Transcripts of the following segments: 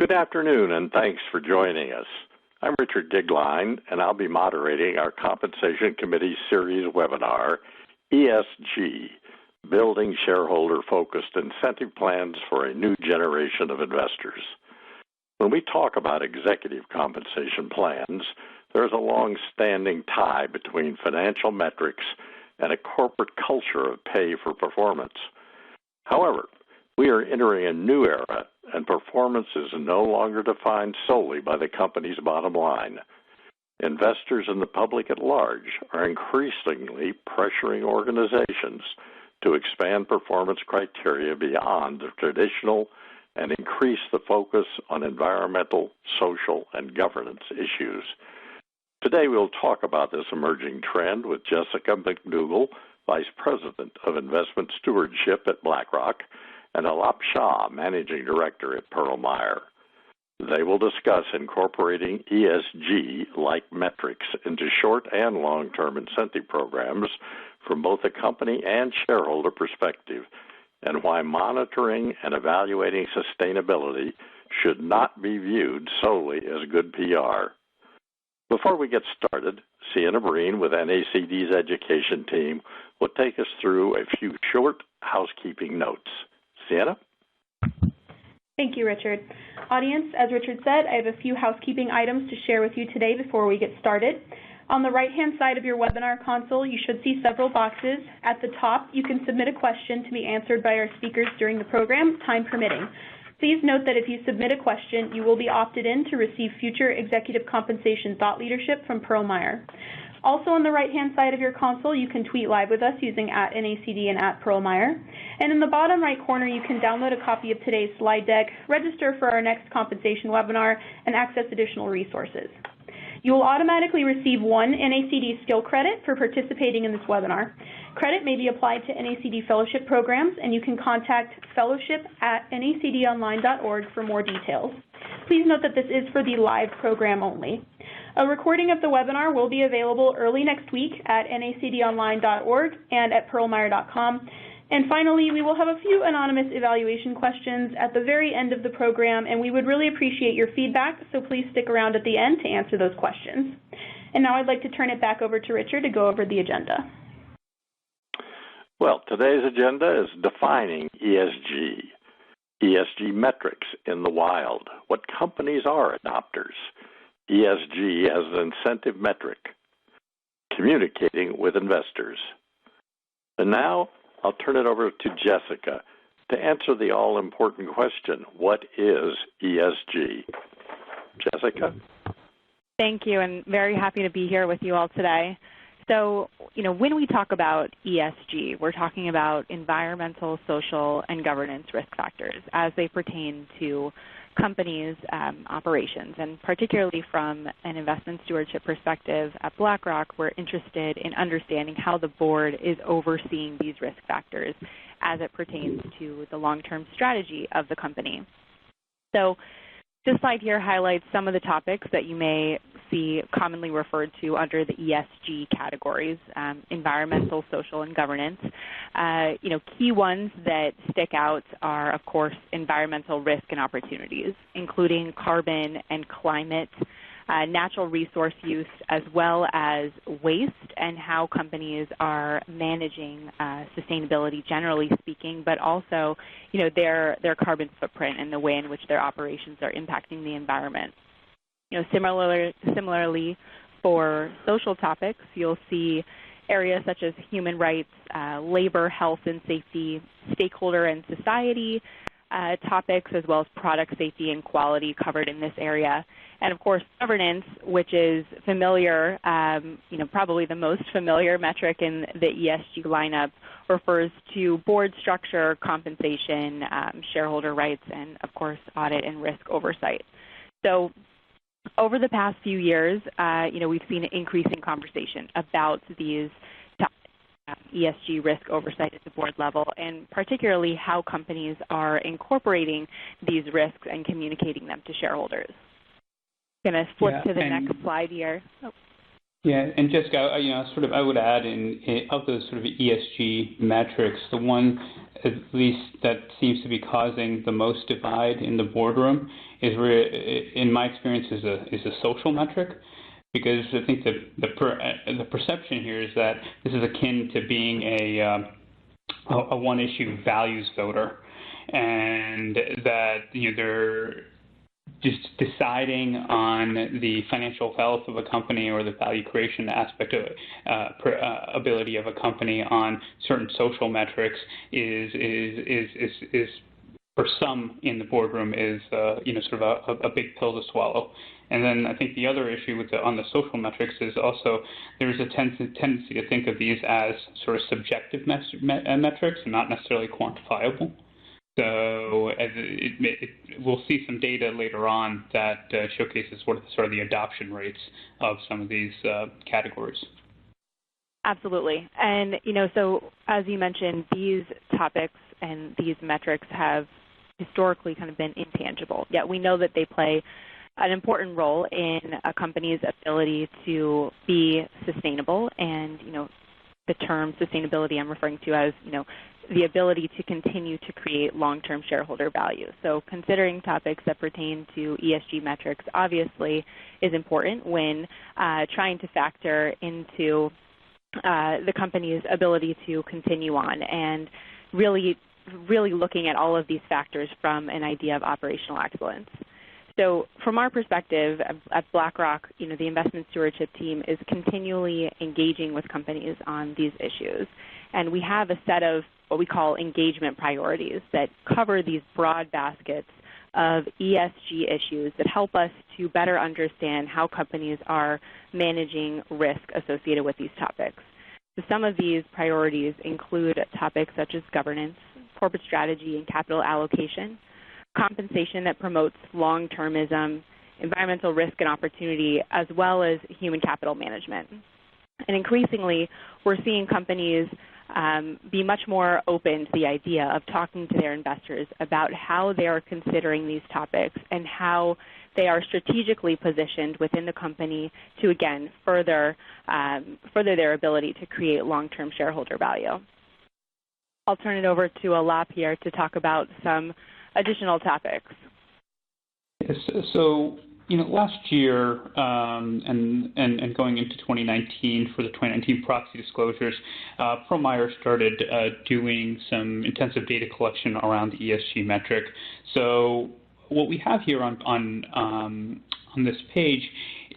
Good afternoon, and thanks for joining us. I'm Richard Digline, and I'll be moderating our Compensation Committee Series webinar, ESG, Building Shareholder-Focused Incentive Plans for a New Generation of Investors. When we talk about executive compensation plans, there's a long-standing tie between financial metrics and a corporate culture of pay for performance. However, we are entering a new era, and performance is no longer defined solely by the company's bottom line. Investors and the public at large are increasingly pressuring organizations to expand performance criteria beyond the traditional and increase the focus on environmental, social, and governance issues. Today we'll talk about this emerging trend with Jessica McDougall, Vice President of Investment Stewardship at BlackRock, and Alap Shah, Managing Director at Pearl Meyer. They will discuss incorporating ESG-like metrics into short and long-term incentive programs from both a company and shareholder perspective, and why monitoring and evaluating sustainability should not be viewed solely as good PR. Before we get started, Sienna Breen with NACD's education team will take us through a few short housekeeping notes. Sienna? Thank you, Richard. Audience, as Richard said, I have a few housekeeping items to share with you today before we get started. On the right-hand side of your webinar console, you should see several boxes. At the top, you can submit a question to be answered by our speakers during the program, time permitting. Please note that if you submit a question, you will be opted in to receive future executive compensation thought leadership from Pearl Meyer. Also on the right-hand side of your console, you can tweet live with us using @NACD and @PearlMeyer. And in the bottom right corner, you can download a copy of today's slide deck, register for our next compensation webinar, and access additional resources. You will automatically receive one NACD skill credit for participating in this webinar. Credit may be applied to NACD fellowship programs, and you can contact fellowship@nacdonline.org for more details. Please note that this is for the live program only. A recording of the webinar will be available early next week at nacdonline.org and at pearlmeyer.com. And finally, we will have a few anonymous evaluation questions at the very end of the program, and we would really appreciate your feedback, so please stick around at the end to answer those questions. And now I'd like to turn it back over to Richard to go over the agenda. Well, today's agenda is defining ESG, ESG metrics in the wild, what companies are adopters, ESG as an incentive metric, communicating with investors. And now I'll turn it over to Jessica to answer the all-important question, what is ESG? Jessica? Thank you, and very happy to be here with you all today. So, when we talk about ESG, we're talking about environmental, social, and governance risk factors as they pertain to companies' operations. And particularly from an investment stewardship perspective at BlackRock, we're interested in understanding how the board is overseeing these risk factors as it pertains to the long-term strategy of the company. So this slide here highlights some of the topics that you may see commonly referred to under the ESG categories, environmental, social, and governance. Key ones that stick out are, of course, environmental risk and opportunities, including carbon and climate, natural resource use, as well as waste and how companies are managing sustainability, generally speaking, but also, their carbon footprint and the way in which their operations are impacting the environment. Similarly, for social topics, you'll see areas such as human rights, labor, health and safety, stakeholder and society topics, as well as product safety and quality covered in this area. And of course, governance, which is familiar, probably the most familiar metric in the ESG lineup, refers to board structure, compensation, shareholder rights, and of course, audit and risk oversight. So over the past few years, we've seen an increasing conversation about these ESG risk oversight at the board level, and particularly how companies are incorporating these risks and communicating them to shareholders. I'm going to flip to the next slide here. Yeah, and Jessica, I would add of those sort of ESG metrics, the one at least that seems to be causing the most divide in the boardroom is, in my experience, is a social metric, because I think that the perception here is that this is akin to being a one-issue values voter, and that they're just deciding on the financial health of a company or the value creation aspect of ability of a company on certain social metrics is for some in the boardroom is sort of a big pill to swallow. And then I think the other issue on the social metrics is also there's a tendency to think of these as sort of subjective metrics and not necessarily quantifiable. So we'll see some data later on that showcases what are sort of the adoption rates of some of these categories. Absolutely. And, so as you mentioned, these topics and these metrics have historically kind of been intangible, yet we know that they play an important role in a company's ability to be sustainable. And, the term sustainability I'm referring to as, the ability to continue to create long-term shareholder value. So considering topics that pertain to ESG metrics obviously is important when trying to factor into the company's ability to continue on, and really looking at all of these factors from an idea of operational excellence. So from our perspective at BlackRock, the investment stewardship team is continually engaging with companies on these issues. And we have a set of what we call engagement priorities that cover these broad baskets of ESG issues that help us to better understand how companies are managing risk associated with these topics. So some of these priorities include topics such as governance, corporate strategy and capital allocation, compensation that promotes long-termism, environmental risk and opportunity, as well as human capital management. And increasingly, we're seeing companies be much more open to the idea of talking to their investors about how they are considering these topics and how they are strategically positioned within the company to, again, further their ability to create long-term shareholder value. I'll turn it over to Alap here to talk about some additional topics. Yes, so last year and going into 2019 for the 2019 proxy disclosures, ProMeier started doing some intensive data collection around the ESG metric. So what we have here on this page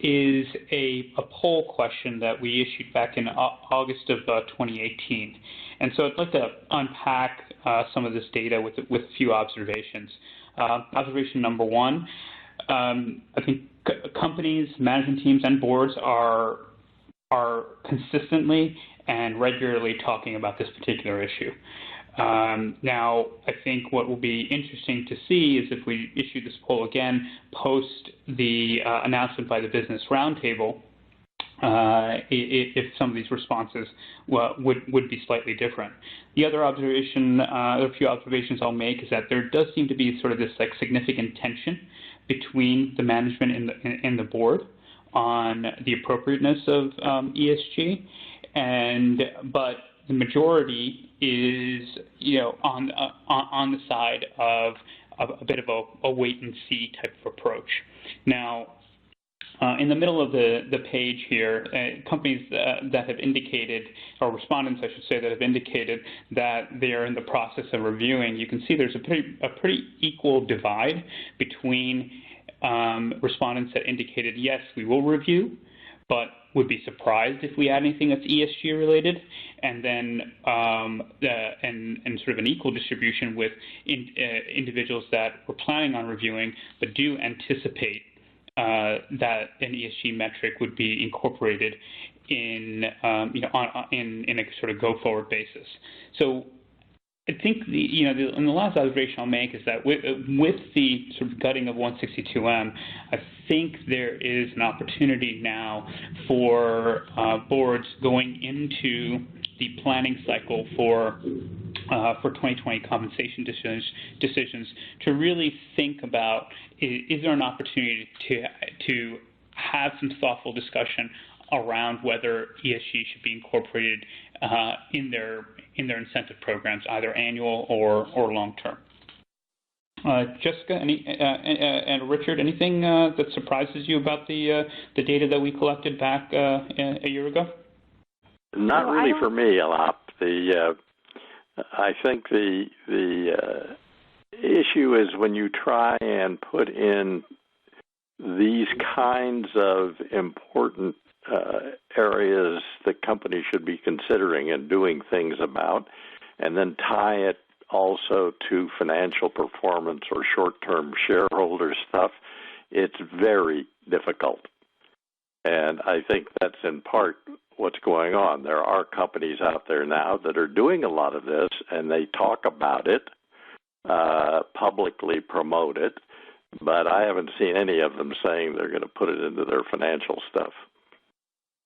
is a poll question that we issued back in August of 2018. And so I'd like to unpack some of this data with a few observations. Observation number one, I think companies, management teams, and boards are consistently and regularly talking about this particular issue. Now, I think what will be interesting to see is if we issue this poll again post the announcement by the Business Roundtable, if some of these responses would be slightly different. The other observation, a few observations I'll make is that there does seem to be sort of this significant tension between the management and the board on the appropriateness of ESG, but the majority is on the side of a bit of a wait and see type of approach. Now, in the middle of the page here, companies that have indicated, or respondents I should say, that have indicated that they are in the process of reviewing, you can see there's a pretty equal divide between respondents that indicated, yes, we will review, but would be surprised if we add anything that's ESG related, and then and sort of an equal distribution with individuals that were planning on reviewing but do anticipate that an ESG metric would be incorporated in in a sort of go forward basis. So I think and the last observation I'll make is that with the sort of gutting of 162M, I think there is an opportunity now for boards going into the planning cycle for 2020 compensation decisions to really think about, is there an opportunity to have some thoughtful discussion around whether ESG should be incorporated in their incentive programs, either annual or long-term. Jessica, and Richard, anything that surprises you about the data that we collected back a year ago? Not really for me, Alap. I think the issue is when you try and put in these kinds of important areas that companies should be considering and doing things about, and then tie it also to financial performance or short-term shareholder stuff, it's very difficult. And I think that's in part what's going on. There are companies out there now that are doing a lot of this, and they talk about it, publicly promote it, but I haven't seen any of them saying they're going to put it into their financial stuff.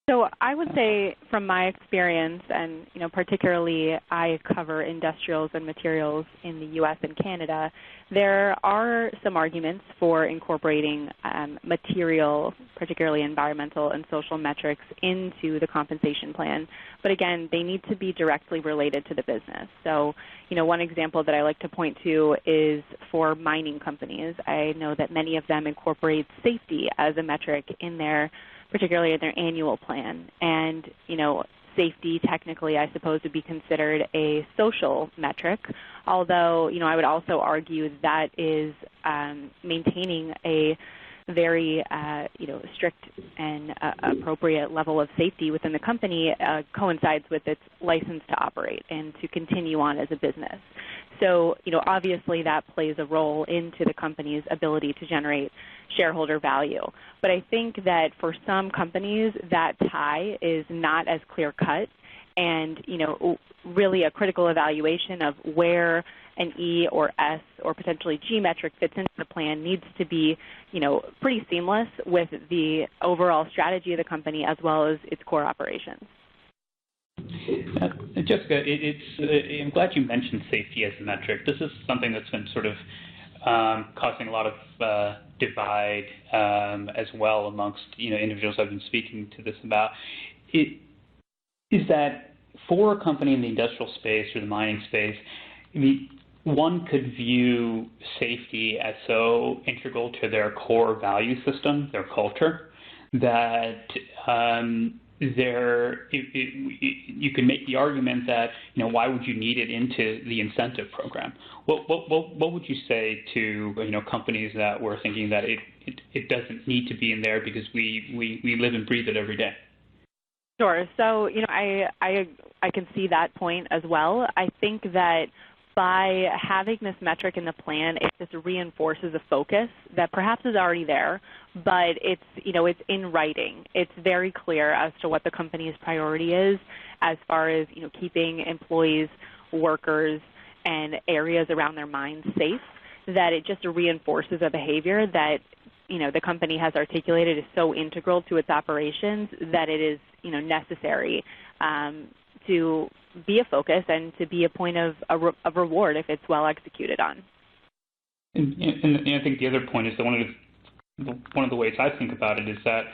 So I would say from my experience, and particularly I cover industrials and materials in the U.S. and Canada, there are some arguments for incorporating material, particularly environmental and social metrics, into the compensation plan. But again, they need to be directly related to the business. So, one example that I like to point to is for mining companies. I know that many of them incorporate safety as a metric particularly in their annual plan. And, safety technically, I suppose, would be considered a social metric, although, I would also argue that is maintaining a very, strict and appropriate level of safety within the company coincides with its license to operate and to continue on as a business. So, obviously that plays a role into the company's ability to generate shareholder value. But I think that for some companies, that tie is not as clear-cut, and, really a critical evaluation of where an E or S or potentially G metric fits into the plan needs to be, pretty seamless with the overall strategy of the company as well as its core operations. Jessica, I'm glad you mentioned safety as a metric. This is something that's been sort of causing a lot of divide as well amongst individuals I've been speaking to this about. Is that for a company in the industrial space or the mining space, one could view safety as so integral to their core value system, their culture, that you can make the argument that why would you need it into the incentive program? What would you say to companies that were thinking that it doesn't need to be in there because we live and breathe it every day? Sure. So I can see that point as well. I think that by having this metric in the plan, it just reinforces a focus that perhaps is already there, but it's in writing. It's very clear as to what the company's priority is as far as keeping employees, workers, and areas around their mines safe. That it just reinforces a behavior that the company has articulated is so integral to its operations that it is necessary to be a focus and to be a point of reward if it's well executed on. And I think the other point is that one of the ways I think about it is that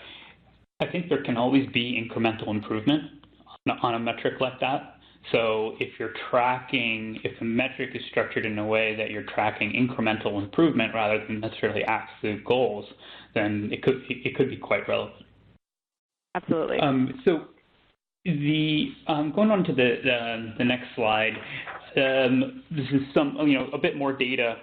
I think there can always be incremental improvement on a metric like that. So if the metric is structured in a way that you're tracking incremental improvement rather than necessarily absolute goals, then it could be quite relevant. Absolutely. So going on to the next slide, this is a bit more data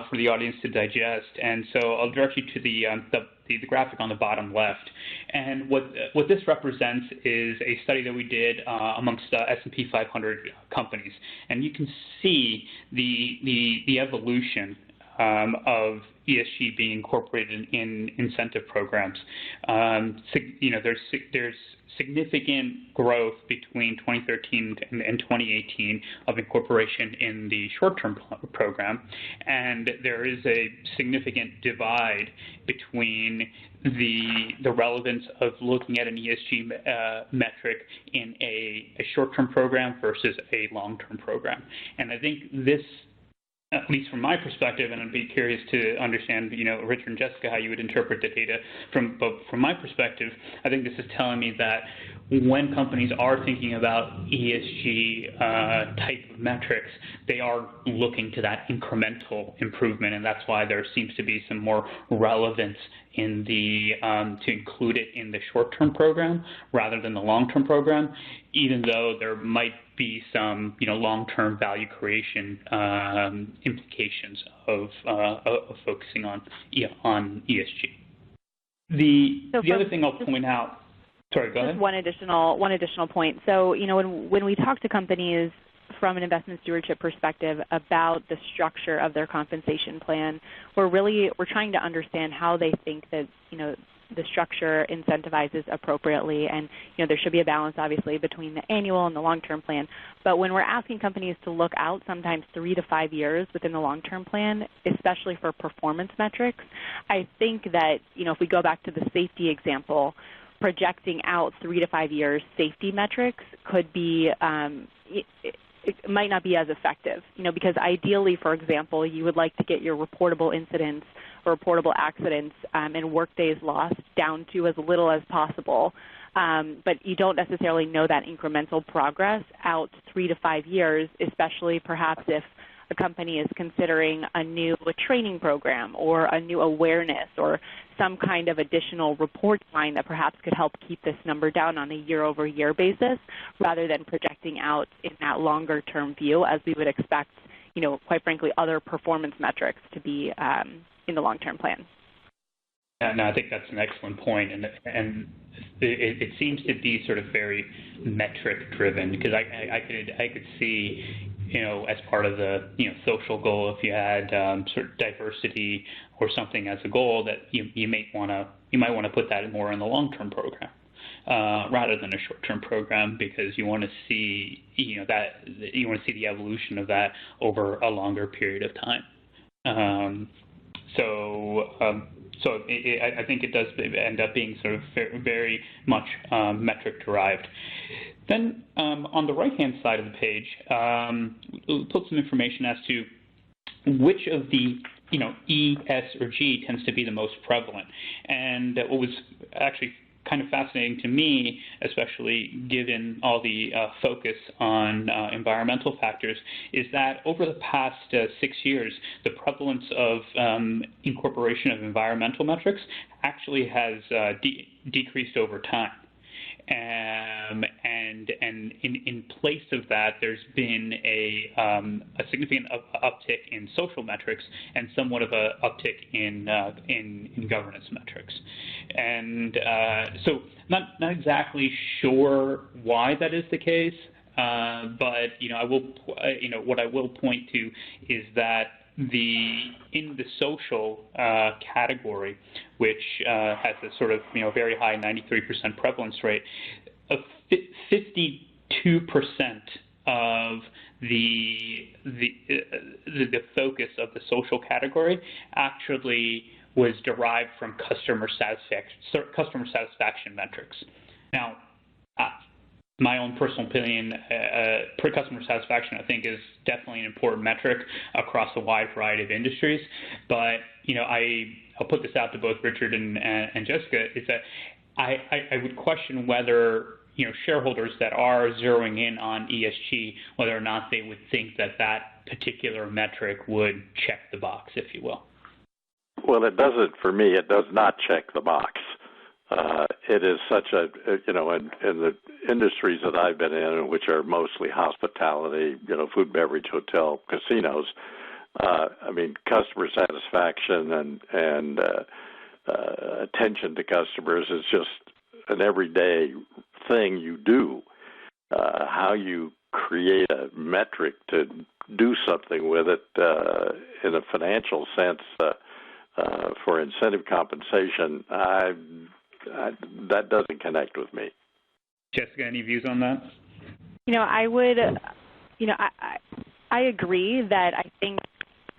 for the audience to digest, and so I'll direct you to the graphic on the bottom left. And what this represents is a study that we did amongst S&P 500 companies, and you can see the evolution of ESG being incorporated in incentive programs. There's significant growth between 2013 and 2018 of incorporation in the short-term program, and there is a significant divide between the relevance of looking at an ESG metric in a short-term program versus a long-term program. And I think this at least from my perspective, and I'd be curious to understand, Richard and Jessica, how you would interpret the data. From my perspective, I think this is telling me that when companies are thinking about ESG type of metrics, they are looking to that incremental improvement, and that's why there seems to be some more relevance in the to include it in the short-term program rather than the long-term program, even though there might be some long-term value creation implications of focusing on ESG. The other thing I'll point out. Sorry, go ahead. Just one additional point. So when we talk to companies from an investment stewardship perspective about the structure of their compensation plan, we're trying to understand how they think that the structure incentivizes appropriately, and there should be a balance obviously between the annual and the long-term plan. But when we're asking companies to look out sometimes 3 to 5 years within the long-term plan, especially for performance metrics, I think that if we go back to the safety example, projecting out 3 to 5 years safety metrics could be it might not be as effective, because ideally, for example, you would like to get your reportable incidents or reportable accidents and work days lost down to as little as possible. But you don't necessarily know that incremental progress out 3 to 5 years, especially perhaps if a company is considering a new training program or a new awareness or some kind of additional report line that perhaps could help keep this number down on a year-over-year basis, rather than projecting out in that longer-term view, as we would expect, quite frankly, other performance metrics to be in the long-term plan. Yeah, no, I think that's an excellent point, and it seems to be sort of very metric-driven, because I could see, as part of the social goal, if you had sort of diversity or something as a goal, that you might want to put that more in the long-term program rather than a short-term program, because you want to see the evolution of that over a longer period of time. So I think it does end up being sort of very much metric-derived. Then on the right-hand side of the page, we'll put some information as to which of the E, S, or G tends to be the most prevalent. And what was actually kind of fascinating to me, especially given all the focus on environmental factors, is that over the past 6 years, the prevalence of incorporation of environmental metrics actually has decreased over time. And in place of that, there's been a significant uptick in social metrics and somewhat of an uptick in governance metrics. And so not exactly sure why that is the case, but I will what I will point to is that in the social category, which has a sort of very high 93% prevalence rate, 52% of the focus of the social category actually was derived from customer satisfaction metrics. Now, my own personal opinion, customer satisfaction, I think, is definitely an important metric across a wide variety of industries. But I'll put this out to both Richard and Jessica, is that I would question whether shareholders that are zeroing in on ESG, whether or not they would think that particular metric would check the box, if you will. Well, it doesn't for me. It does not check the box. It is such a, in the industries that I've been in, which are mostly hospitality, food, beverage, hotel, casinos, customer satisfaction and attention to customers is just an everyday thing you do. How you create a metric to do something with it in a financial sense for incentive compensation, that doesn't connect with me. Jessica, any views on that? I would, I agree that I think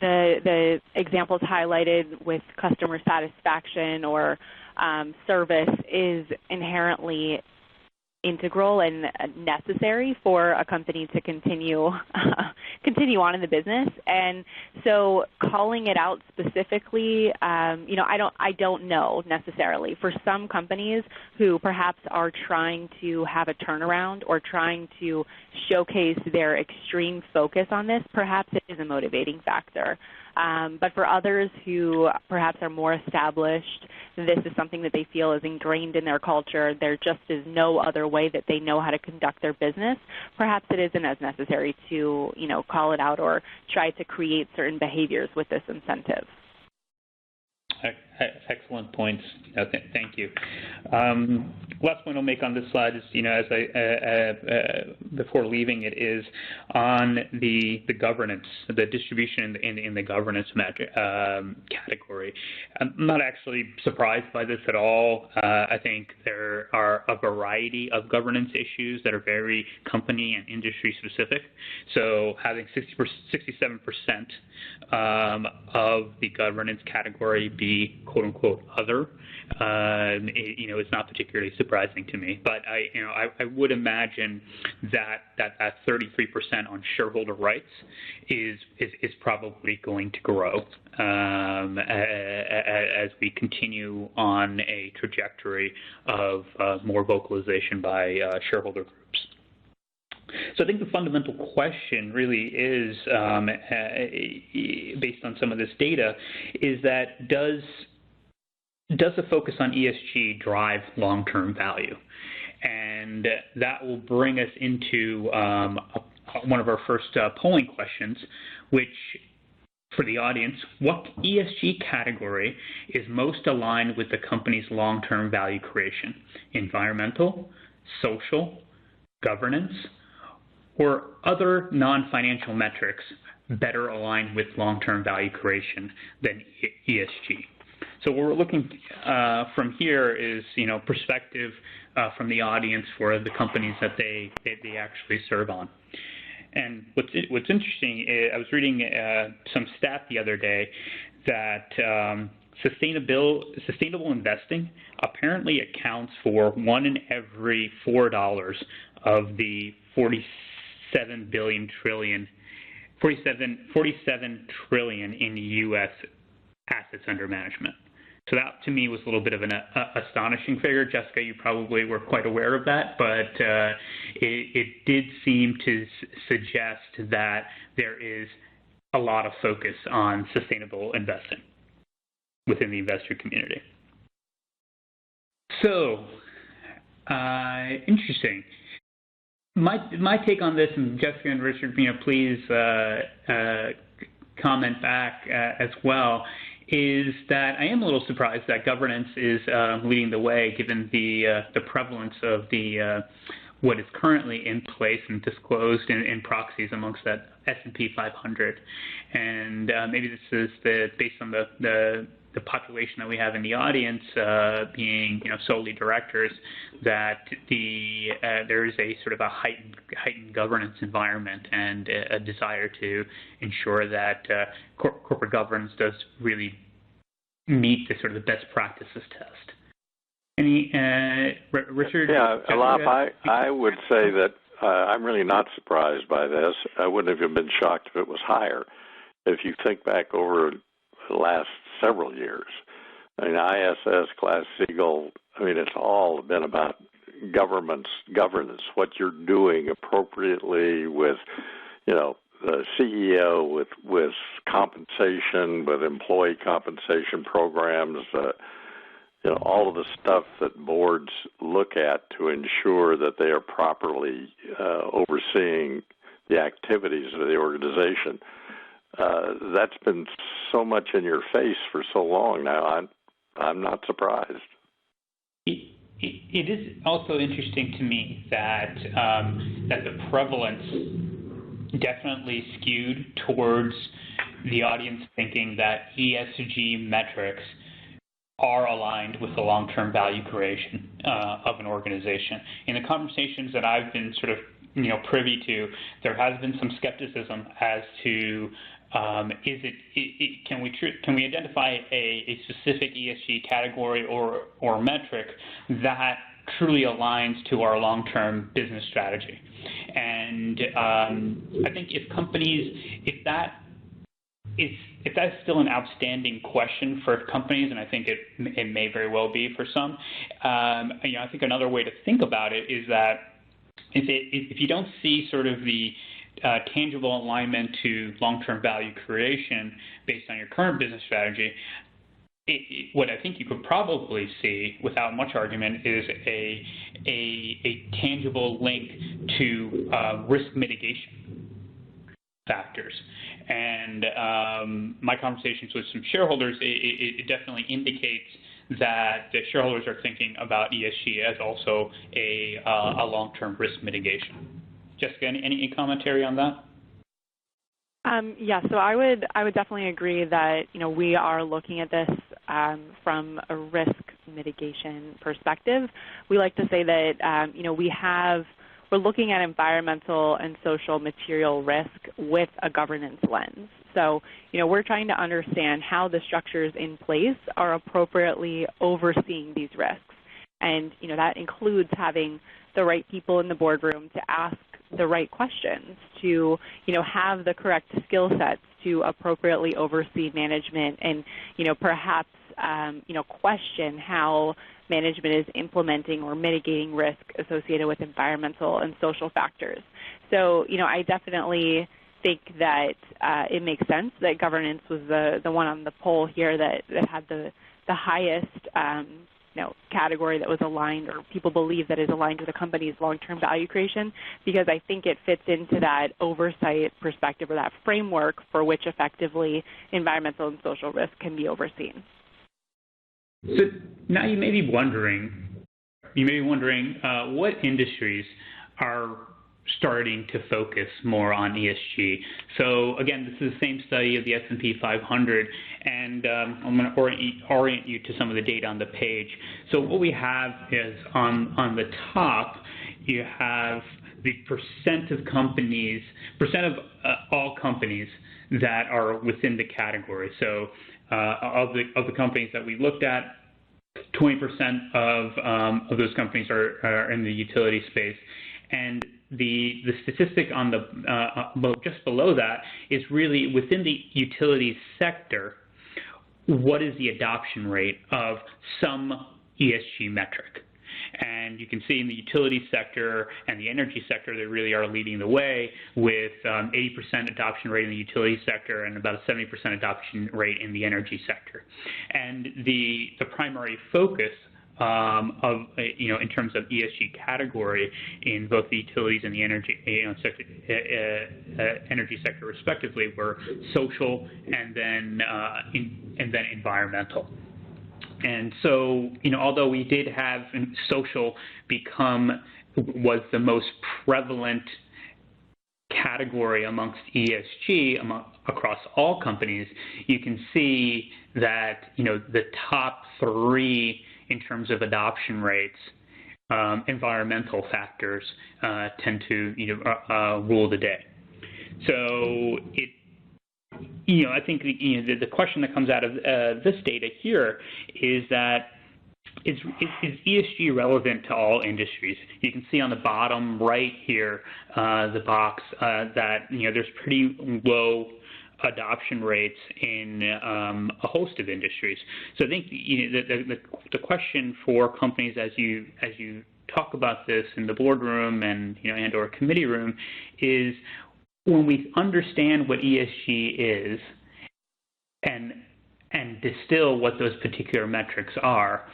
the examples highlighted with customer satisfaction or service is inherently integral and necessary for a company to continue on in the business. And so calling it out specifically, I don't know necessarily. For some companies who perhaps are trying to have a turnaround or trying to showcase their extreme focus on this, perhaps it is a motivating factor. But for others who perhaps are more established, this is something that they feel is ingrained in their culture. There just is no other way that they know how to conduct their business. Perhaps it isn't as necessary to, call it out or try to create certain behaviors with this incentive. Excellent points. Thank you. Last point I'll make on this slide is, before leaving it, is on the governance, the distribution in the governance category. I'm not actually surprised by this at all. I think there are a variety of governance issues that are very company and industry specific. So having 67% of the governance category be quote unquote other, it's not particularly surprising to me. But I would imagine that 33% on shareholder rights is probably going to grow as we continue on a trajectory of more vocalization by shareholder groups. So I think the fundamental question really is, based on some of this data, is that does a focus on ESG drive long-term value? And that will bring us into one of our first polling questions, which, for the audience, what ESG category is most aligned with the company's long-term value creation? Environmental, social, governance, or other non-financial metrics better aligned with long-term value creation than ESG? So what we're looking from here is, perspective from the audience for the companies that they actually serve on. And what's interesting is I was reading some stat the other day that sustainable investing apparently accounts for 1 in every $4 of the 47 trillion in U.S. assets under management. So that, to me, was a little bit of an astonishing figure. Jessica, you probably were quite aware of that, but it did seem to suggest that there is a lot of focus on sustainable investing within the investor community. So, interesting. My take on this, and Jessica and Richard, please comment back as well, is that I am a little surprised that governance is leading the way, given the prevalence of what is currently in place and disclosed in proxies amongst that S&P 500. And maybe this is based on the population that we have in the audience being solely directors, that there is a sort of a heightened governance environment and a desire to ensure that corporate governance does really meet the sort of the best practices test. Any Richard? Yeah, Alap, I would say that I'm really not surprised by this. I wouldn't have been shocked if it was higher. If you think back over the last several years, ISS, Glass-Steagall, it's all been about governance, what you're doing appropriately with, the CEO, with compensation, with employee compensation programs, all of the stuff that boards look at to ensure that they are properly overseeing the activities of the organization. That's been so much in your face for so long now. I'm not surprised. It is also interesting to me that the prevalence definitely skewed towards the audience thinking that ESG metrics are aligned with the long-term value creation of an organization. In the conversations that I've been sort of privy to, there has been some skepticism as to can we identify a specific ESG category or metric that truly aligns to our long-term business strategy. And I think if that's still an outstanding question for companies, and I think it may very well be for some, I think another way to think about it is that if you don't see sort of the tangible alignment to long-term value creation based on your current business strategy, what I think you could probably see, without much argument, is a tangible link to risk mitigation factors. And my conversations with some shareholders, it definitely indicates that the shareholders are thinking about ESG as also a long-term risk mitigation. Jessica, any commentary on that? Yeah, so I would definitely agree that we are looking at this from a risk mitigation perspective. We like to say that we're looking at environmental and social material risk with a governance lens. So, we're trying to understand how the structures in place are appropriately overseeing these risks. And, that includes having the right people in the boardroom to ask the right questions, to, have the correct skill sets to appropriately oversee management and, perhaps, question how management is implementing or mitigating risk associated with environmental and social factors. So, I definitely think that it makes sense that governance was the one on the poll here that had the highest category that was aligned, or people believe that is aligned with a company's long-term value creation, because I think it fits into that oversight perspective, or that framework for which effectively environmental and social risk can be overseen. So now you may be wondering what industries are starting to focus more on ESG. So again, this is the same study of the S&P 500, and I'm going to orient you to some of the data on the page. So what we have is on the top, you have the percent of all companies that are within the category. So of the companies that we looked at, 20% of those companies are in the utility space, and the statistic on the just below that is really within the utilities sector. What is the adoption rate of some ESG metric? And you can see in the utility sector and the energy sector, they really are leading the way with 80% adoption rate in the utility sector and about a 70% adoption rate in the energy sector. And the primary focus in terms of ESG category in both the utilities and the energy energy sector respectively were social and then environmental. And so, although we did have social was the most prevalent category amongst ESG across all companies, you can see that, the top three in terms of adoption rates, environmental factors tend to, rule the day. So I think the question that comes out of this data here is that is ESG relevant to all industries? You can see on the bottom right here the box that there's pretty low adoption rates in a host of industries. So I think the question for companies as you talk about this in the boardroom and or committee room is, when we understand what ESG is and distill what those particular metrics are,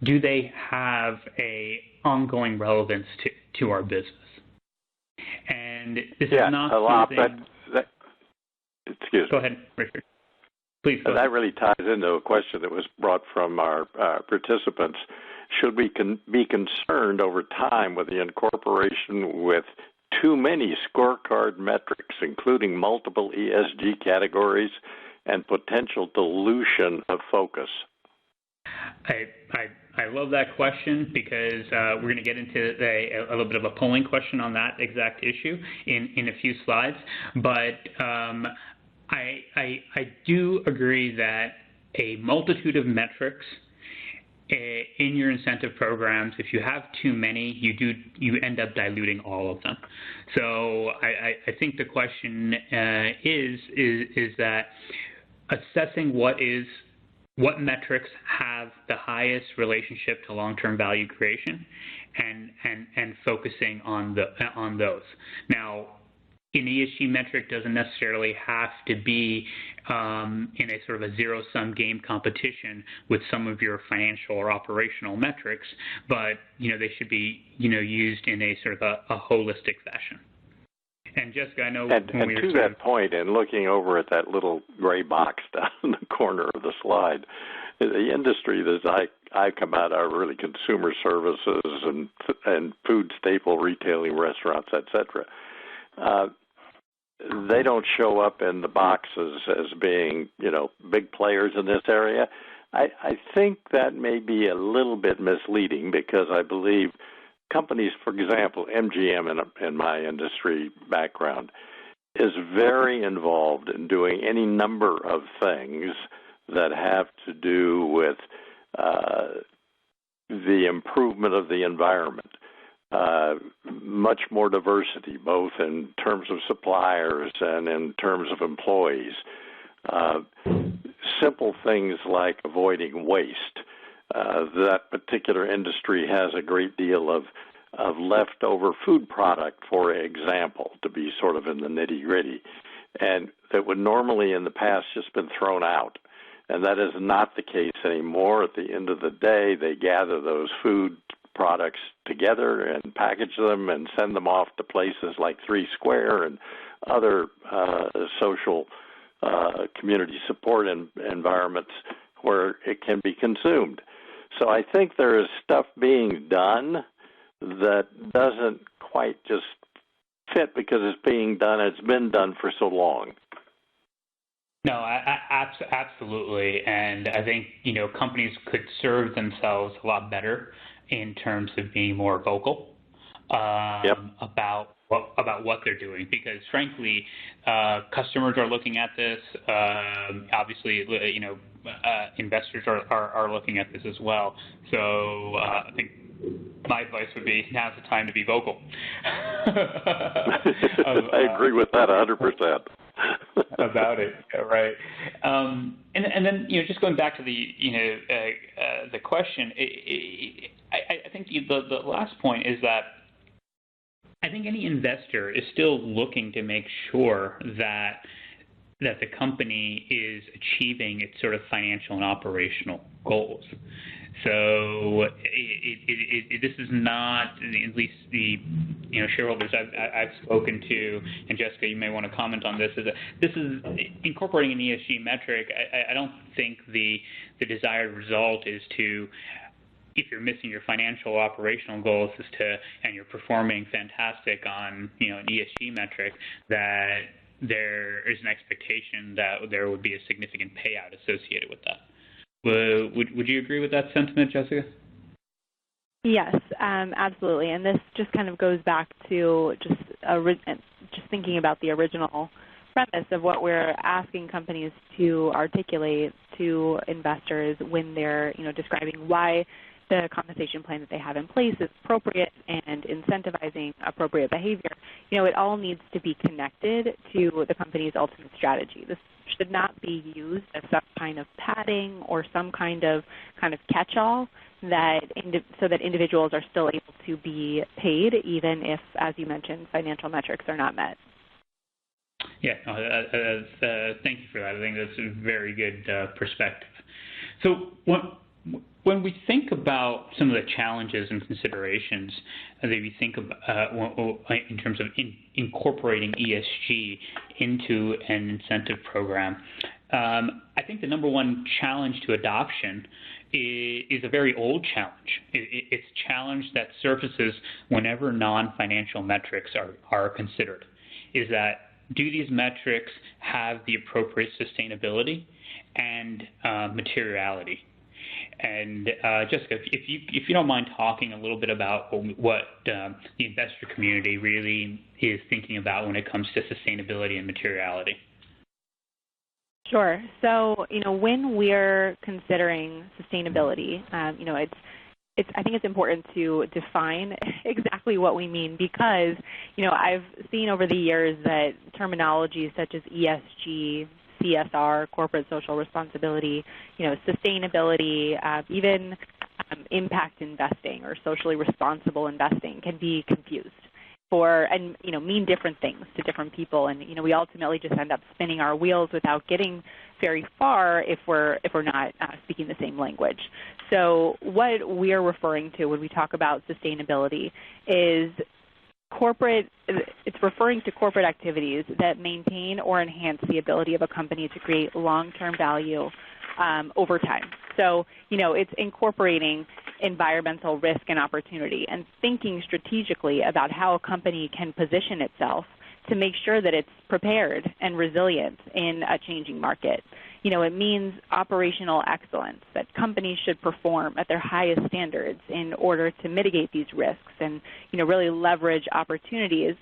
do they have a ongoing relevance to our business? And this is not something... Excuse me. Go ahead, Richard. Please go ahead. That really ties into a question that was brought from our participants. Should we be concerned over time with the incorporation with too many scorecard metrics, including multiple ESG categories and potential dilution of focus? I love that question, because we're going to get into a little bit of a polling question on that exact issue in a few slides. But I do agree that a multitude of metrics in your incentive programs, if you have too many, you end up diluting all of them. So I think the question is that assessing what metrics have the highest relationship to long-term value creation, and focusing on those. Now, an ESG metric doesn't necessarily have to be in a sort of a zero-sum game competition with some of your financial or operational metrics, but they should be used in a sort of a holistic fashion. And Jessica, I know and to that point, and looking over at that little gray box down in the corner of the slide, the industry that I come out are really consumer services and food staple retailing, restaurants, etc. They don't show up in the boxes as being, big players in this area. I think that may be a little bit misleading, because I believe companies, for example, MGM in my industry background, is very involved in doing any number of things that have to do with the improvement of the environment. Much more diversity, both in terms of suppliers and in terms of employees. Simple things like avoiding waste. That particular industry has a great deal of leftover food product, for example, to be sort of in the nitty-gritty, and that would normally in the past just been thrown out. And that is not the case anymore. At the end of the day, they gather those food products together and package them and send them off to places like Three Square and other social community support environments where it can be consumed. So I think there is stuff being done that doesn't quite just fit because it's being done. It's been done for so long. No, absolutely, and I think companies could serve themselves a lot better in terms of being more vocal about what they're doing, because frankly, customers are looking at this. Obviously, investors are looking at this as well. So I think my advice would be, now's the time to be vocal. I agree with that 100%. About it, right? And then just going back to the question, I think the last point is that I think any investor is still looking to make sure that the company is achieving its sort of financial and operational goals. So this is not, at least the shareholders I've spoken to, and Jessica, you may want to comment on this. This is incorporating an ESG metric. I don't think the desired result is to, if you're missing your financial or operational goals, and you're performing fantastic on an ESG metric, that there is an expectation that there would be a significant payout associated with that. Would you agree with that sentiment, Jessica? Yes, absolutely. And this just kind of goes back to just thinking about the original premise of what we're asking companies to articulate to investors when they're describing why the compensation plan that they have in place is appropriate and incentivizing appropriate behavior. It all needs to be connected to the company's ultimate strategy. This should not be used as some kind of padding or some kind of catch-all so that individuals are still able to be paid, even if, as you mentioned, financial metrics are not met. Yeah, thank you for that. I think that's a very good perspective. So when we think about some of the challenges and considerations that we think about in terms of incorporating ESG into an incentive program, I think the number one challenge to adoption is a very old challenge. It's a challenge that surfaces whenever non-financial metrics are considered, is that do these metrics have the appropriate sustainability and materiality? And Jessica, if you don't mind talking a little bit about what the investor community really is thinking about when it comes to sustainability and materiality. Sure. So, when we're considering sustainability, I think it's important to define exactly what we mean because, I've seen over the years that terminology such as ESG, CSR, corporate social responsibility, sustainability, even impact investing or socially responsible investing can be confused and mean different things to different people, and we ultimately just end up spinning our wheels without getting very far if we're not speaking the same language. So what we are referring to when we talk about sustainability is it's referring to corporate activities that maintain or enhance the ability of a company to create long-term value over time. So, it's incorporating environmental risk and opportunity and thinking strategically about how a company can position itself to make sure that it's prepared and resilient in a changing market. It means operational excellence, that companies should perform at their highest standards in order to mitigate these risks and, really leverage opportunities,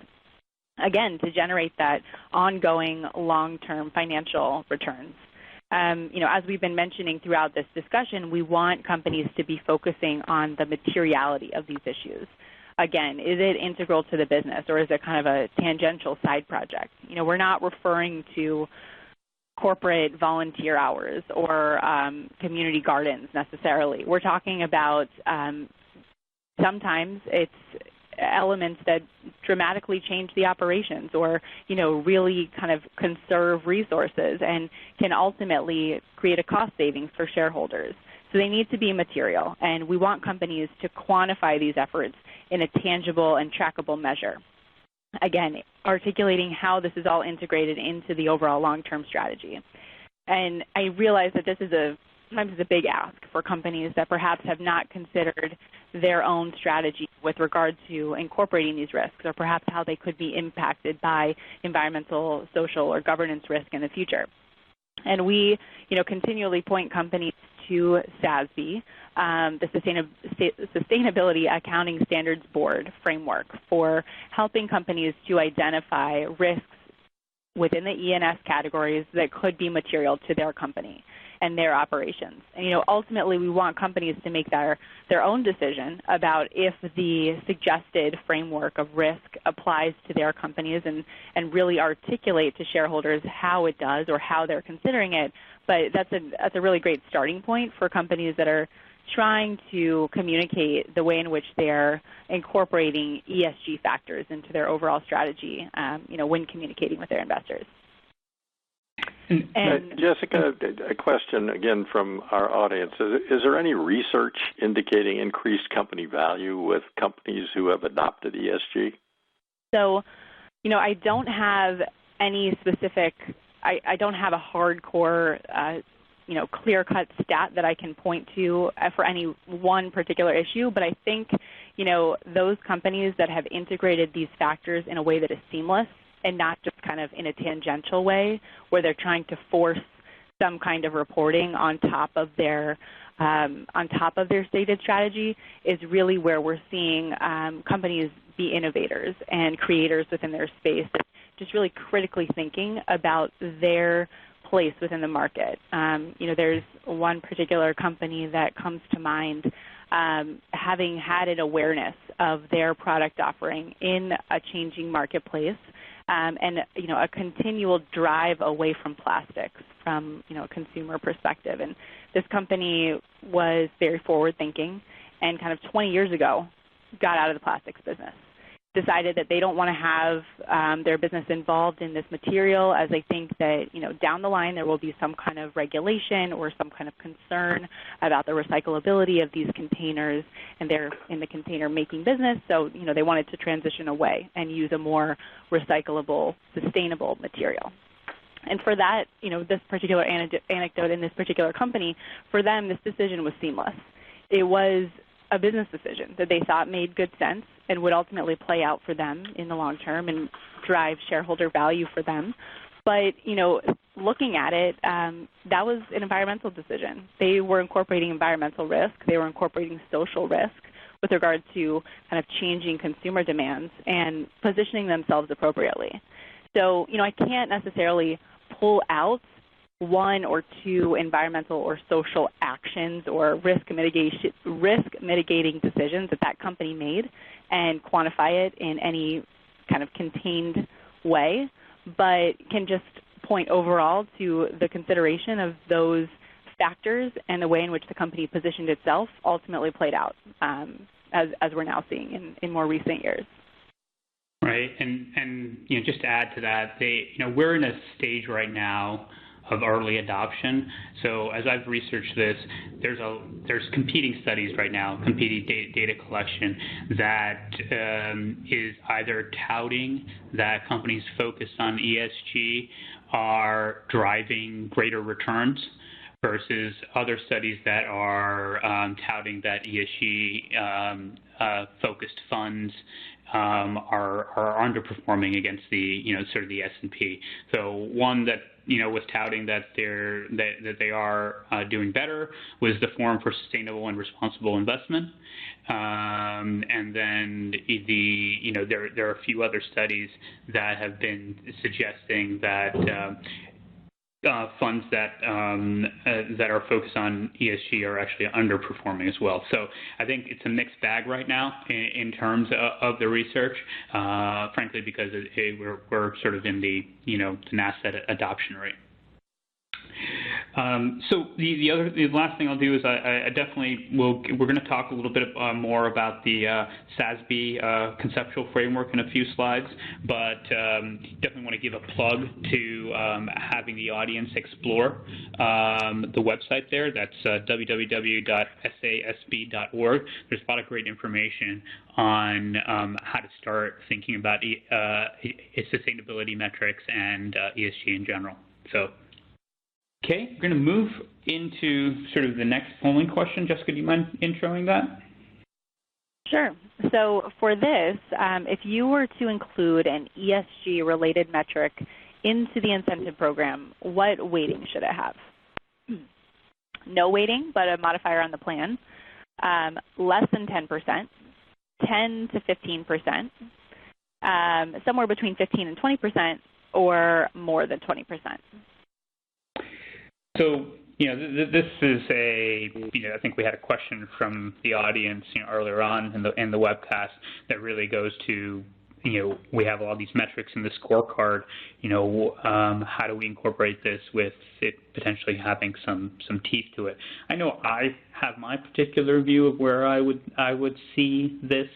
again, to generate that ongoing long-term financial returns. As we've been mentioning throughout this discussion, we want companies to be focusing on the materiality of these issues. Again, is it integral to the business or is it kind of a tangential side project? We're not referring to corporate volunteer hours or community gardens necessarily. We're talking about sometimes it's elements that dramatically change the operations or, really kind of conserve resources and can ultimately create a cost savings for shareholders. So they need to be material, and we want companies to quantify these efforts in a tangible and trackable measure. Again, articulating how this is all integrated into the overall long-term strategy. And I realize that this is sometimes a big ask for companies that perhaps have not considered their own strategy with regard to incorporating these risks or perhaps how they could be impacted by environmental, social, or governance risk in the future. And we, continually point companies to SASB, the Sustainability Accounting Standards Board framework for helping companies to identify risks within the E&S categories that could be material to their company and their operations. And, ultimately we want companies to make their own decision about if the suggested framework of risk applies to their companies and really articulate to shareholders how it does or how they're considering it. But that's a really great starting point for companies that are trying to communicate the way in which they're incorporating ESG factors into their overall strategy, when communicating with their investors. And Jessica, a question again from our audience. Is there any research indicating increased company value with companies who have adopted ESG? So, I don't have any specific, I don't have a hardcore, clear-cut stat that I can point to for any one particular issue, but I think, those companies that have integrated these factors in a way that is seamless and not just kind of in a tangential way where they're trying to force some kind of reporting on top of their stated strategy is really where we're seeing companies be innovators and creators within their space, just really critically thinking about their place within the market. There's one particular company that comes to mind having had an awareness of their product offering in a changing marketplace and a continual drive away from plastics from a consumer perspective. And this company was very forward-thinking and kind of 20 years ago got out of the plastics business. Decided that they don't want to have their business involved in this material as they think that, down the line there will be some kind of regulation or some kind of concern about the recyclability of these containers, and they're in the container making business, so, they wanted to transition away and use a more recyclable, sustainable material. And for that, this particular anecdote in this particular company, for them this decision was seamless. It was a business decision that they thought made good sense and would ultimately play out for them in the long term and drive shareholder value for them. But, looking at it, that was an environmental decision. They were incorporating environmental risk. They were incorporating social risk with regard to kind of changing consumer demands and positioning themselves appropriately. So, I can't necessarily pull out one or two environmental or social actions or risk mitigating decisions that company made and quantify it in any kind of contained way, but can just point overall to the consideration of those factors and the way in which the company positioned itself ultimately played out, as we're now seeing in more recent years. Right, and just to add to that, we're in a stage right now of early adoption. So as I've researched this, there's competing studies right now, competing data collection that is either touting that companies focused on ESG are driving greater returns versus other studies that are touting that ESG focused funds are underperforming against the sort of the S&P. So one that was touting that they are doing better was the Forum for Sustainable and Responsible Investment, and then there are a few other studies that have been suggesting that funds that are focused on ESG are actually underperforming as well. So I think it's a mixed bag right now in terms of the research, frankly, because we're sort of in the NASDAQ adoption rate. So the last thing I'll do is I definitely we're going to talk a little bit more about the SASB conceptual framework in a few slides, but definitely want to give a plug to having the audience explore the website there. That's www.sasb.org. There's a lot of great information on how to start thinking about sustainability metrics and ESG in general. So. Okay, we're going to move into sort of the next polling question. Jessica, do you mind introing that? Sure. So for this, if you were to include an ESG-related metric into the incentive program, what weighting should it have? No weighting, but a modifier on the plan. Less than 10%, 10 to 15%, somewhere between 15 and 20%, or more than 20%. So, this is I think we had a question from the audience, earlier on in the webcast that really goes to, we have all these metrics in the scorecard, how do we incorporate this with it potentially having some teeth to it? I know I have my particular view of where I would see this,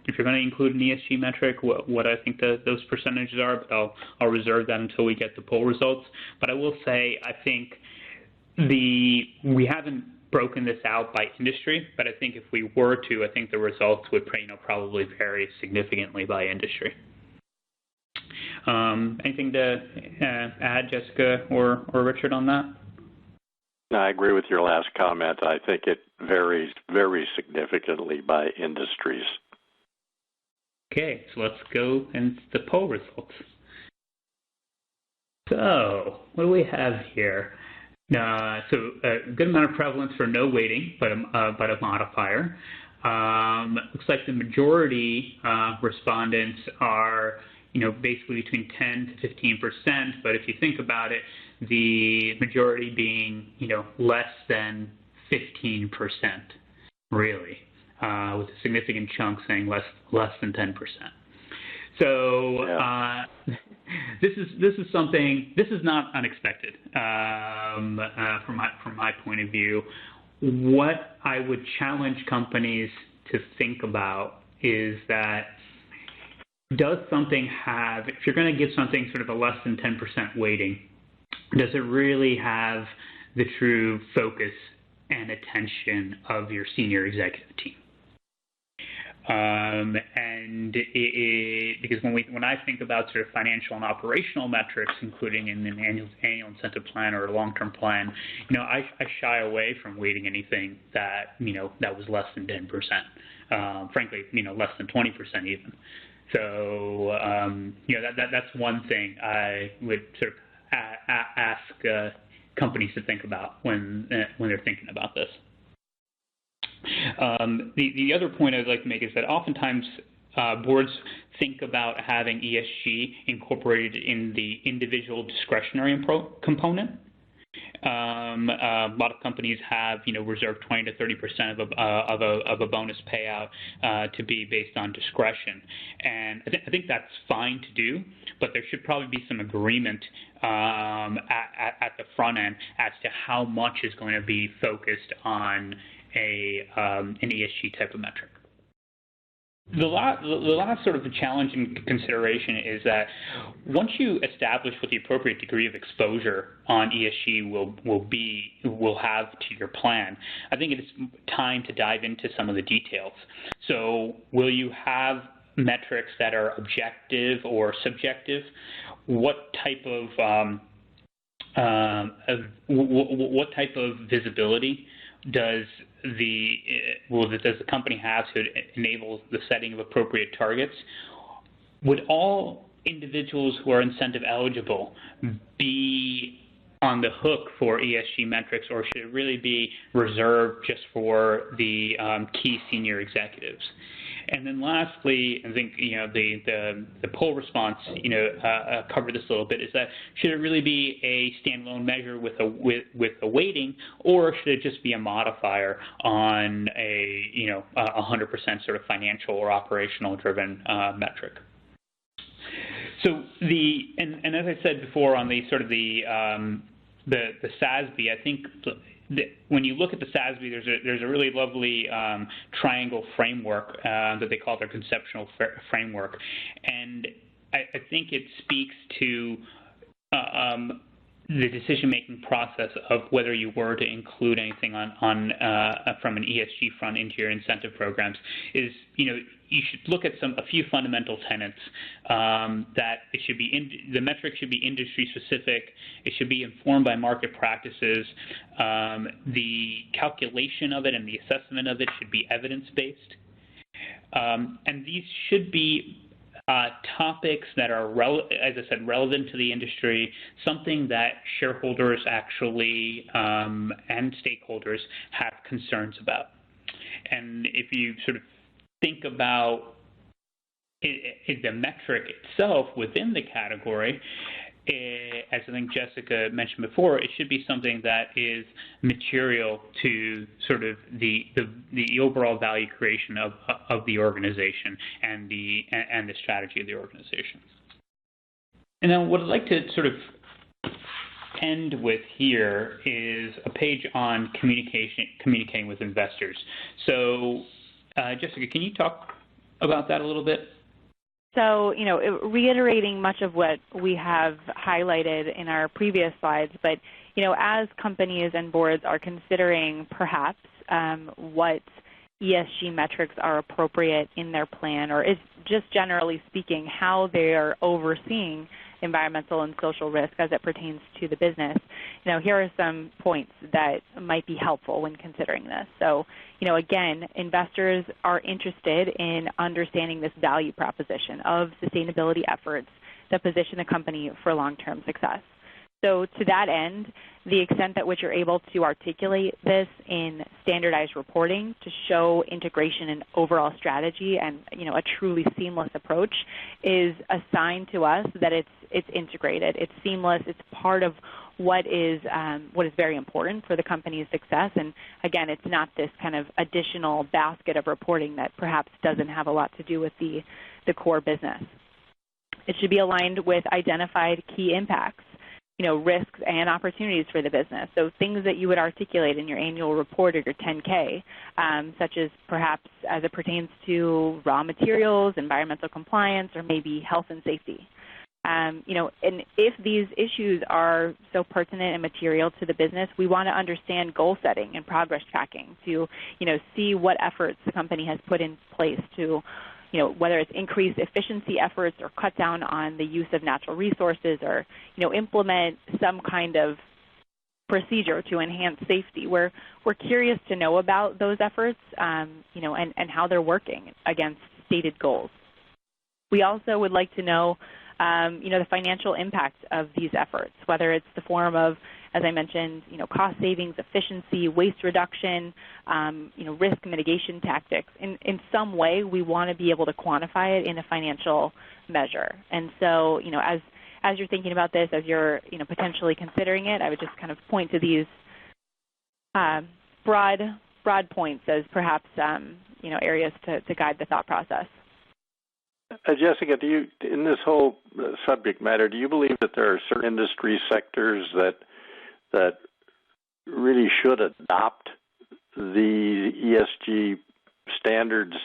if you're going to include an ESG metric, what I think those percentages are, but I'll reserve that until we get the poll results. But I will say I think we haven't broken this out by industry, but I think if we were to, I think the results would probably vary significantly by industry. Anything to add, Jessica or Richard, on that? No, I agree with your last comment. I think it varies very significantly by industries. Okay, so let's go into the poll results. So, what do we have here? So a good amount of prevalence for no weighting, but a modifier. Looks like the majority respondents are, basically between 10 to 15%. But if you think about it, the majority being, less than 15%, really. With a significant chunk saying less than 10%. So this is something. This is not unexpected from my point of view. What I would challenge companies to think about is that does something have? If you're going to give something sort of a less than 10% weighting, does it really have the true focus and attention of your senior executive team? Because when I think about sort of financial and operational metrics, including in an annual incentive plan or a long-term plan, I shy away from weighting anything that that was less than 10%. Frankly, less than 20% even. So that's one thing I would sort of ask companies to think about when they're thinking about this. The other point I'd like to make is that oftentimes boards think about having ESG incorporated in the individual discretionary component. A lot of companies have, reserved 20 to 30% of a bonus payout to be based on discretion, and I think that's fine to do, but there should probably be some agreement at the front end as to how much is going to be focused on an ESG type of metric. The last sort of challenge and consideration is that once you establish what the appropriate degree of exposure on ESG will have to your plan, I think it is time to dive into some of the details. So will you have metrics that are objective or subjective? What type of visibility does the company have to enable the setting of appropriate targets? Would all individuals who are incentive eligible be on the hook for ESG metrics, or should it really be reserved just for the key senior executives? And then lastly, I think the poll response covered this a little bit. Is that should it really be a standalone measure with a weighting, or should it just be a modifier on a 100% sort of financial or operational driven metric? So and as I said before on the sort of the SASB, I think when you look at the SASB, there's a really lovely triangle framework that they call their conceptual framework, and I think it speaks to the decision-making process of whether you were to include anything from an ESG front into your incentive programs. Is you should look at a few fundamental tenets that it should be the metric should be industry specific. It should be informed by market practices. The calculation of it and the assessment of it should be evidence-based, and these should be topics that are, as I said, relevant to the industry, something that shareholders actually and stakeholders have concerns about. And if you sort of think about the metric itself within the category, as I think Jessica mentioned before, it should be something that is material to sort of the overall value creation of the organization and the strategy of the organization. And then what I'd like to sort of end with here is a page on communicating with investors. So, Jessica, can you talk about that a little bit? So, reiterating much of what we have highlighted in our previous slides, but, as companies and boards are considering perhaps what ESG metrics are appropriate in their plan, or is just generally speaking how they are overseeing environmental and social risk as it pertains to the business, here are some points that might be helpful when considering this. So, again, investors are interested in understanding this value proposition of sustainability efforts that position the company for long-term success. So to that end, the extent at which you're able to articulate this in standardized reporting to show integration and overall strategy and a truly seamless approach is a sign to us that it's integrated, it's seamless, it's part of what is very important for the company's success. And again, it's not this kind of additional basket of reporting that perhaps doesn't have a lot to do with the core business. It should be aligned with identified key impacts, risks and opportunities for the business. So things that you would articulate in your annual report or your 10K, such as perhaps as it pertains to raw materials, environmental compliance, or maybe health and safety. And if these issues are so pertinent and material to the business, we want to understand goal setting and progress tracking to, see what efforts the company has put in place to, whether it's increase efficiency efforts or cut down on the use of natural resources or, implement some kind of procedure to enhance safety. We're curious to know about those efforts, and how they're working against stated goals. We also would like to know, the financial impact of these efforts, whether it's the form of as I mentioned, cost savings, efficiency, waste reduction, risk mitigation tactics. In some way, we want to be able to quantify it in a financial measure. And so, as you're thinking about this, as you're, potentially considering it, I would just kind of point to these broad points as perhaps, areas to guide the thought process. Jessica, in this whole subject matter, do you believe that there are certain industry sectors that really should adopt the ESG standards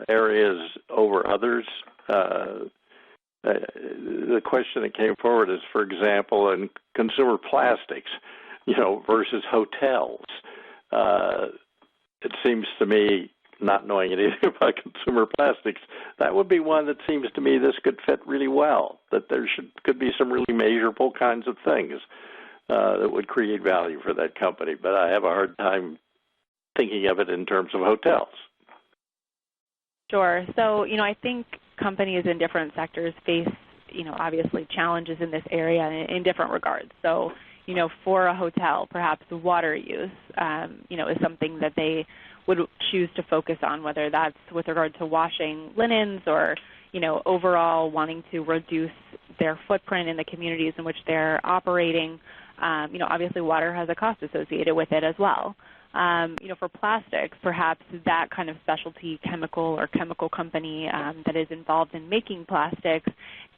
areas over others? The question that came forward is, for example, in consumer plastics, versus hotels. It seems to me, not knowing anything about consumer plastics, that would be one that seems to me this could fit really well, that there could be some really measurable kinds of things that would create value for that company. But I have a hard time thinking of it in terms of hotels. Sure. So, I think companies in different sectors face, obviously challenges in this area in different regards. So, for a hotel, perhaps water use, is something that they would choose to focus on, whether that's with regard to washing linens or, overall wanting to reduce their footprint in the communities in which they're operating. Obviously water has a cost associated with it as well. For plastics, perhaps that kind of specialty chemical or chemical company that is involved in making plastics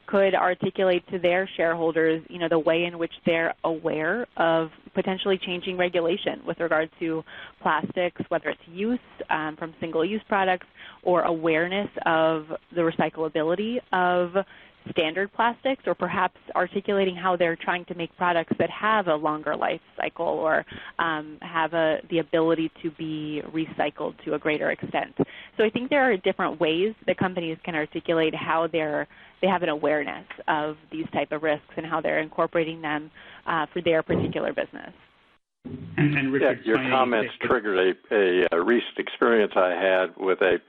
could articulate to their shareholders, the way in which they're aware of potentially changing regulation with regard to plastics, whether it's use from single-use products or awareness of the recyclability of standard plastics, or perhaps articulating how they're trying to make products that have a longer life cycle or have the ability to be recycled to a greater extent. So I think there are different ways that companies can articulate how they have an awareness of these type of risks and how they're incorporating them for their particular business. And Richard, your comments triggered a recent experience I had with a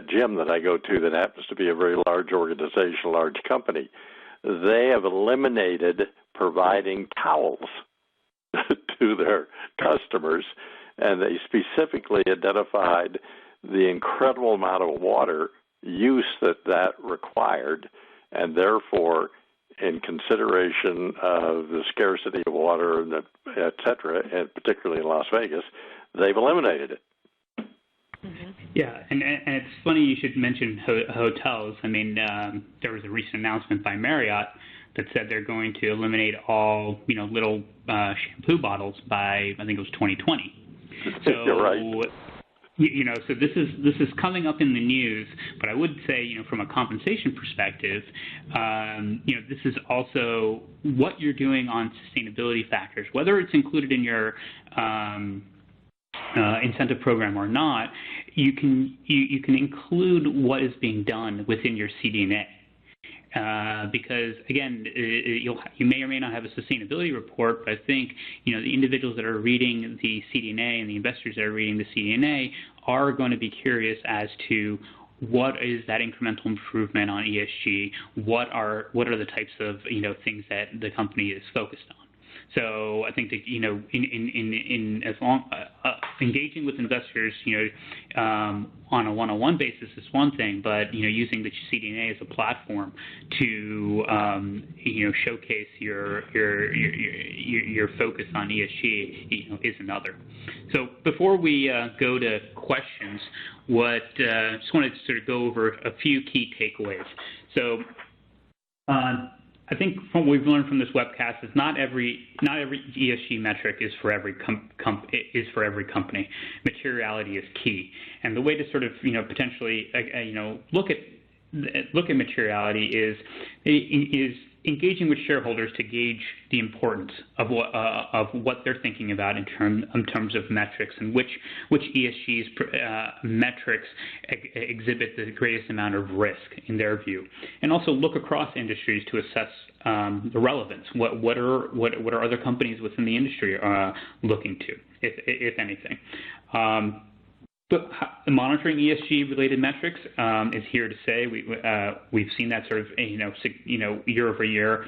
gym that I go to that happens to be a very large organization, a large company. They have eliminated providing towels to their customers, and they specifically identified the incredible amount of water use that required, and therefore, in consideration of the scarcity of water, and et cetera, and particularly in Las Vegas, they've eliminated it. Mm-hmm. Yeah, and it's funny you should mention hotels. I mean, there was a recent announcement by Marriott that said they're going to eliminate all, little shampoo bottles by, I think it was 2020. So, you're right. So this is coming up in the news, but I would say, from a compensation perspective, this is also what you're doing on sustainability factors, whether it's included in your incentive program or not. You can include what is being done within your CD&A. Because again, you may or may not have a sustainability report, but I think the individuals that are reading the CD&A and the investors that are reading the CD&A are going to be curious as to what is that incremental improvement on ESG. What are the types of things that the company is focused on. So I think that in as long engaging with investors, on a one-on-one basis is one thing, but using the CD&A as a platform to showcase your focus on ESG, is another. So before we go to questions, just wanted to sort of go over a few key takeaways. So. I think from what we've learned from this webcast is not every ESG metric is for every company. Materiality is key, and the way to sort of potentially look at materiality is engaging with shareholders to gauge the importance of what they're thinking about in terms of metrics, and which ESG's metrics exhibit the greatest amount of risk in their view, and also look across industries to assess the relevance. What are other companies within the industry looking to, if anything. But monitoring ESG-related metrics is here to stay. We've seen that sort of year over year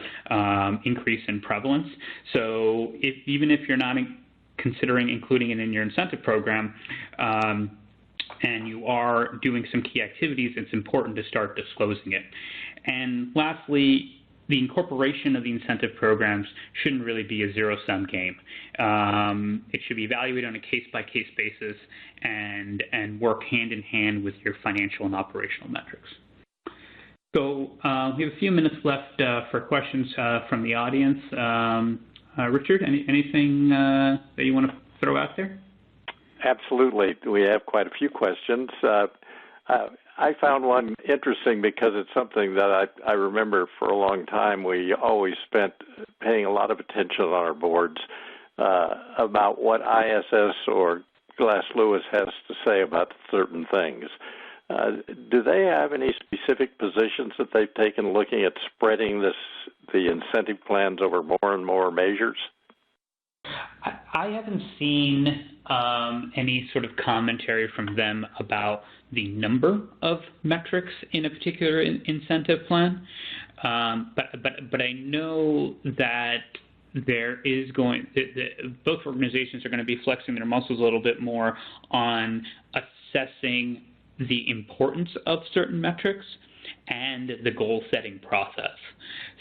increase in prevalence. So even if you're not considering including it in your incentive program, and you are doing some key activities, it's important to start disclosing it. And lastly, the incorporation of the incentive programs shouldn't really be a zero-sum game. It should be evaluated on a case-by-case basis and work hand-in-hand with your financial and operational metrics. So we have a few minutes left for questions from the audience. Richard, anything that you want to throw out there? Absolutely. We have quite a few questions. I found one interesting because it's something that I remember for a long time. We always spent paying a lot of attention on our boards about what ISS or Glass Lewis has to say about certain things. Do they have any specific positions that they've taken looking at spreading the incentive plans over more and more measures? I haven't seen any sort of commentary from them about the number of metrics in a particular incentive plan, but I know that there is both organizations are going to be flexing their muscles a little bit more on assessing the importance of certain metrics and the goal-setting process.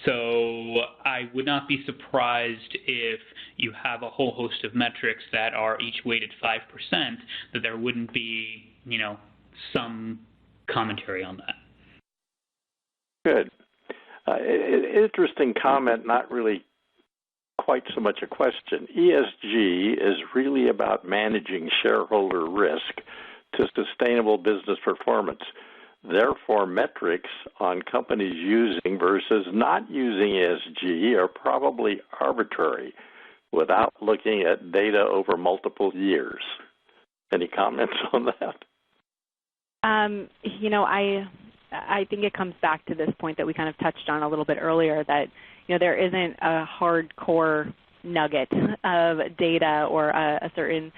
So I would not be surprised if you have a whole host of metrics that are each weighted 5%, that there wouldn't be, some commentary on that. Good. Interesting comment, not really quite so much a question. ESG is really about managing shareholder risk to sustainable business performance. Therefore, metrics on companies using versus not using ESG are probably arbitrary without looking at data over multiple years. Any comments on that? I think it comes back to this point that we kind of touched on a little bit earlier, that there isn't a hardcore nugget of data or a certain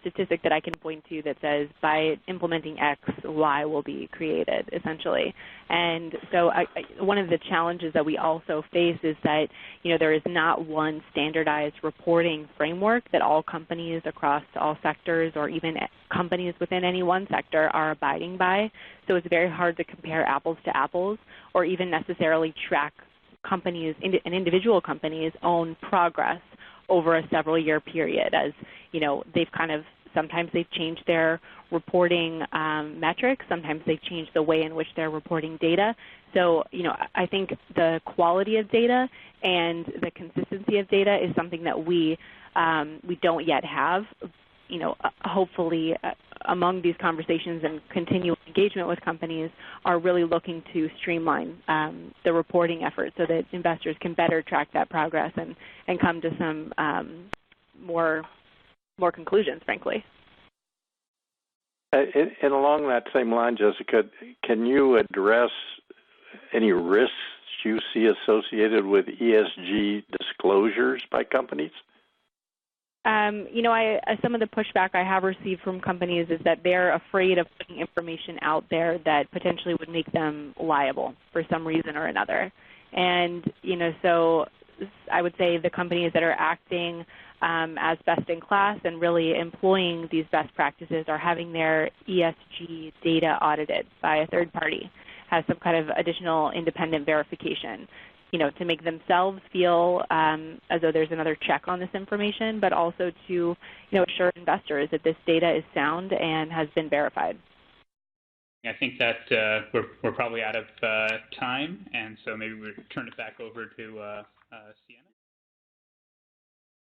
statistic that I can point to that says by implementing X, Y will be created, essentially. And so one of the challenges that we also face is that, there is not one standardized reporting framework that all companies across all sectors or even companies within any one sector are abiding by. So it's very hard to compare apples to apples or even necessarily track companies, an individual company's own progress over a several-year period, as sometimes they've changed their reporting metrics, sometimes they've changed the way in which they're reporting data. So, I think the quality of data and the consistency of data is something that we don't yet have. Hopefully among these conversations and continual engagement with companies are really looking to streamline the reporting effort so that investors can better track that progress and come to some more conclusions, frankly. And along that same line, Jessica, can you address any risks you see associated with ESG disclosures by companies? Some of the pushback I have received from companies is that they're afraid of putting information out there that potentially would make them liable for some reason or another. And, so I would say the companies that are acting as best in class and really employing these best practices are having their ESG data audited by a third party, has some kind of additional independent verification, to make themselves feel as though there's another check on this information, but also to, assure investors that this data is sound and has been verified. I think that we're probably out of time, and so maybe we'll turn it back over to Sienna.